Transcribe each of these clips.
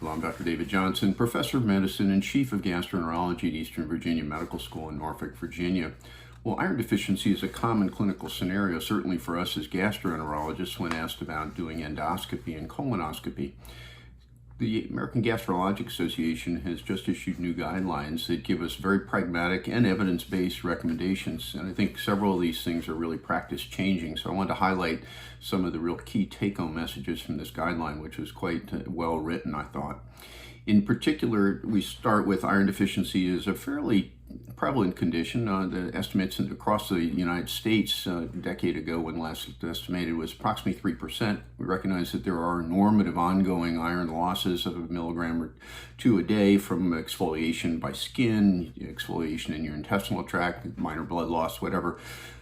Well, I'm Dr. David Johnson, Professor of Medicine and Chief of Gastroenterology at Eastern Virginia Medical School in Norfolk, Virginia. Well, iron deficiency is a common clinical scenario, certainly for us as gastroenterologists when asked about doing endoscopy and colonoscopy. The American Gastroenterologic Association has just issued new guidelines that give us very pragmatic and evidence-based recommendations, and I think several of these things are really practice-changing. So I wanted to highlight some of the real key take-home messages from this guideline, which was quite well written, I thought. In particular, we start with iron deficiency is a fairly prevalent condition. The estimates across the United States a decade ago, when last estimated, was approximately 3%. We recognize that there are normative ongoing iron losses of a milligram or two a day from exfoliation by skin, exfoliation in your intestinal tract, minor blood loss, whatever,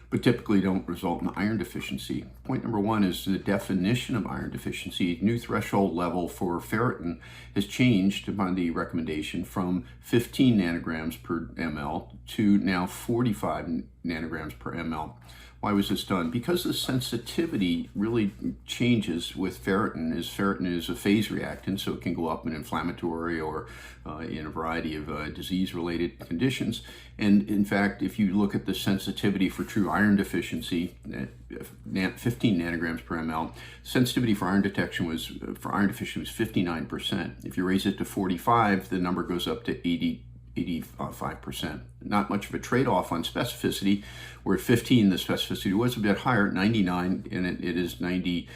but typically don't result in iron deficiency. Point number one is the definition of iron deficiency. New threshold level for ferritin has changed by the recommendation from 15 nanograms per ml to now 45 nanograms per ml. Why was this done? Because the sensitivity really changes with ferritin, as ferritin is a phase reactant, so it can go up in inflammatory or in a variety of disease-related conditions. And in fact, if you look at the sensitivity for true iron deficiency, 15 nanograms per ml, sensitivity for iron detection was, for iron deficiency was 59%. If you raise it to 45, the number goes up to 85%. Not much of a trade-off on specificity. Where at 15, the specificity was a bit higher, 99, and it is 92%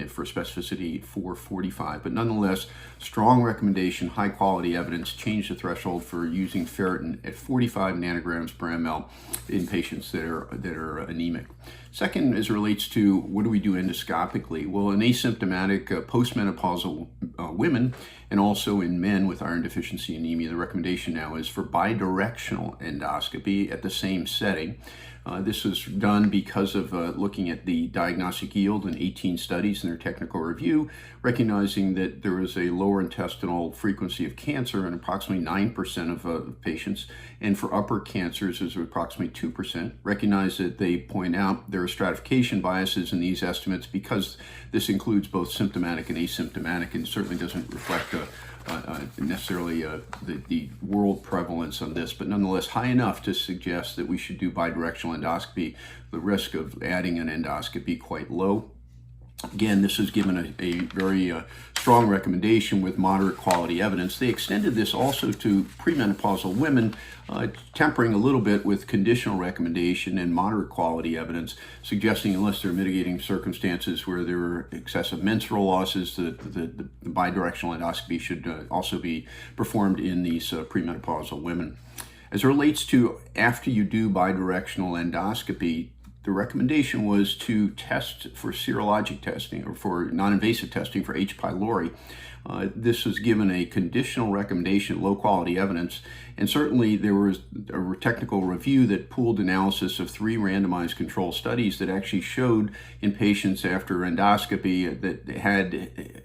for specificity for 45. But nonetheless, strong recommendation, high quality evidence, change the threshold for using ferritin at 45 nanograms per ml in patients that are anemic. Second, as it relates to what do we do endoscopically? Well, in asymptomatic postmenopausal women and also in men with iron deficiency anemia, the recommendation now is for bidirectional endoscopy at the same setting. This was done because of looking at the diagnostic yield in 18 studies in their technical review, recognizing that there is a lower intestinal frequency of cancer in approximately 9% of patients, and for upper cancers is approximately 2%. Recognize that they point out there are stratification biases in these estimates because this includes both symptomatic and asymptomatic, and certainly doesn't reflect necessarily the world prevalence on this, but nonetheless high enough to suggest that we should do bidirectional endoscopy. The risk of adding an endoscopy quite low. Again, this is given a very strong recommendation with moderate quality evidence. They extended this also to premenopausal women, tempering a little bit with conditional recommendation and moderate quality evidence, suggesting unless there are mitigating circumstances where there are excessive menstrual losses, the bidirectional endoscopy should also be performed in these premenopausal women. As it relates to after you do bidirectional endoscopy, the recommendation was to test for serologic testing or for non-invasive testing for H. pylori. This was given a conditional recommendation, low quality evidence, and certainly there was a technical review that pooled analysis of 3 randomized control studies that actually showed in patients after endoscopy that they had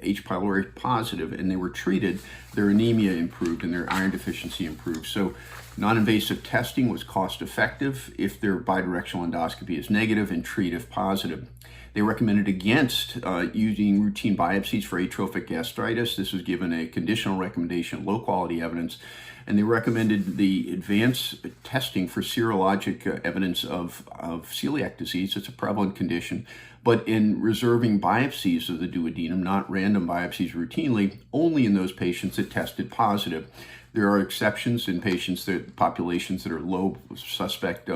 H. pylori positive and they were treated, their anemia improved and their iron deficiency improved. So non-invasive testing was cost effective if their bidirectional endoscopy is negative, and treat if positive. They recommended against using routine biopsies for atrophic gastritis. This was given a conditional recommendation, low quality evidence, and they recommended the advanced testing for serologic evidence of celiac disease. It's a prevalent condition, but in reserving biopsies of the duodenum, not random biopsies routinely, only in those patients that tested positive. There are exceptions in populations that are low suspect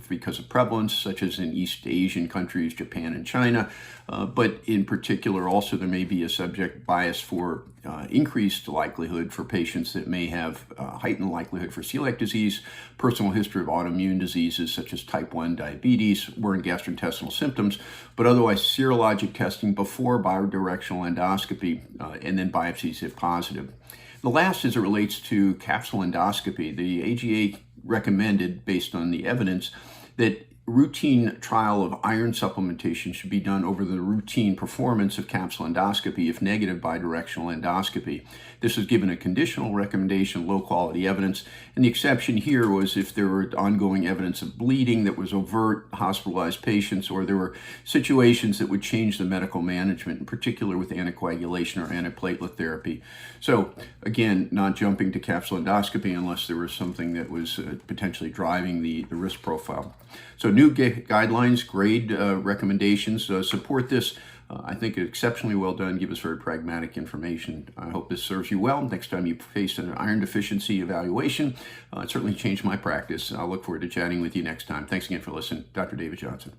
because of prevalence, such as in East Asian countries, Japan and China. But in particular, also there may be a subject bias for increased likelihood for patients that may have heightened likelihood for celiac disease, personal history of autoimmune diseases such as type 1 diabetes, or in gastrointestinal symptoms, but otherwise serologic testing before bidirectional endoscopy and then biopsies if positive. The last, as it relates to capsule endoscopy, the AGA recommended, based on the evidence, that routine trial of iron supplementation should be done over the routine performance of capsule endoscopy if negative bidirectional endoscopy. This was given a conditional recommendation, low quality evidence, and the exception here was if there were ongoing evidence of bleeding that was overt, hospitalized patients, or there were situations that would change the medical management, in particular with anticoagulation or antiplatelet therapy. So again, not jumping to capsule endoscopy unless there was something that was potentially driving the risk profile. So new guidelines, grade recommendations support this. I think exceptionally well done, give us very pragmatic information. I hope this serves you well. Next time you face an iron deficiency evaluation, it certainly changed my practice. I'll look forward to chatting with you next time. Thanks again for listening. Dr. David Johnson.